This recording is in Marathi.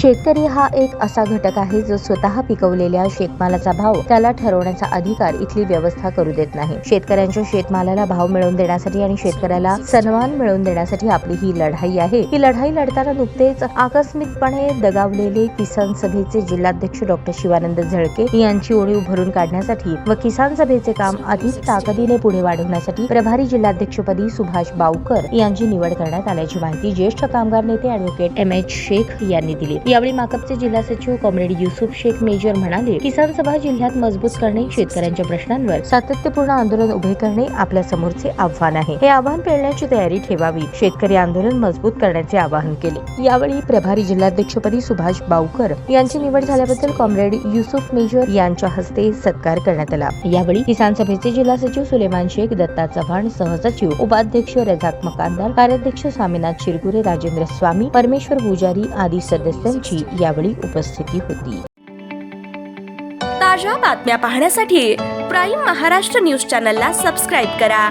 शेतकरी हा एक असा घटक आहे जो स्वतः पिकवलेल्या शेतमालाचा भाव त्याला ठरवण्याचा अधिकार इथली व्यवस्था करू देत नाही। शेतकऱ्यांच्या शेतमालाला भाव मिळवून देण्यासाठी आणि शेतकऱ्याला सन्मान मिळवून देण्यासाठी आपली ही लढाई आहे। ही लढाई लढताना नुकतेच आकस्मिकपणे दगावलेले किसान सभेचे जिल्हाध्यक्ष डॉक्टर शिवानंद झळके यांची ओळीव भरून काढण्यासाठी व किसान सभेचे काम अधिक ताकदीने पुढे वाढवण्यासाठी प्रभारी जिल्हाध्यक्षपदी सुभाष बावकर यांची निवड करण्यात आल्याची माहिती ज्येष्ठ कामगार नेते ॲडव्होकेट M.H. शेख यांनी दिली। यावेळी माकपचे जिल्हा सचिव कॉम्रेड युसुफ शेख मेजर म्हणाले, किसान सभा जिल्ह्यात मजबूत करणे, शेतकऱ्यांच्या प्रश्नांवर सातत्यपूर्ण आंदोलन उभे करणे आपल्या समोरचे आव्हान आहे। हे आव्हान पेलण्याची तयारी ठेवावी, शेतकरी आंदोलन मजबूत करण्याचे आवाहन केले। यावेळी प्रभारी जिल्हाध्यक्षपदी सुभाष बावकर यांची निवड झाल्याबद्दल कॉम्रेड युसुफ मेजर यांच्या हस्ते सत्कार करण्यात आला। यावेळी किसान सभेचे जिल्हा सचिव सुलेमान शेख, दत्ता चव्हाण, सहसचिव उपाध्यक्ष रजाक मकानदार, कार्याध्यक्ष स्वामीनाथ शिरगुरे, राजेंद्र स्वामी, परमेश्वर पुजारी आदी सदस्यांची यावेळी उपस्थिती होती। ताज्या बातम्या पाहण्यासाठी प्राईम महाराष्ट्र न्यूज चॅनलला सबस्क्राईब करा।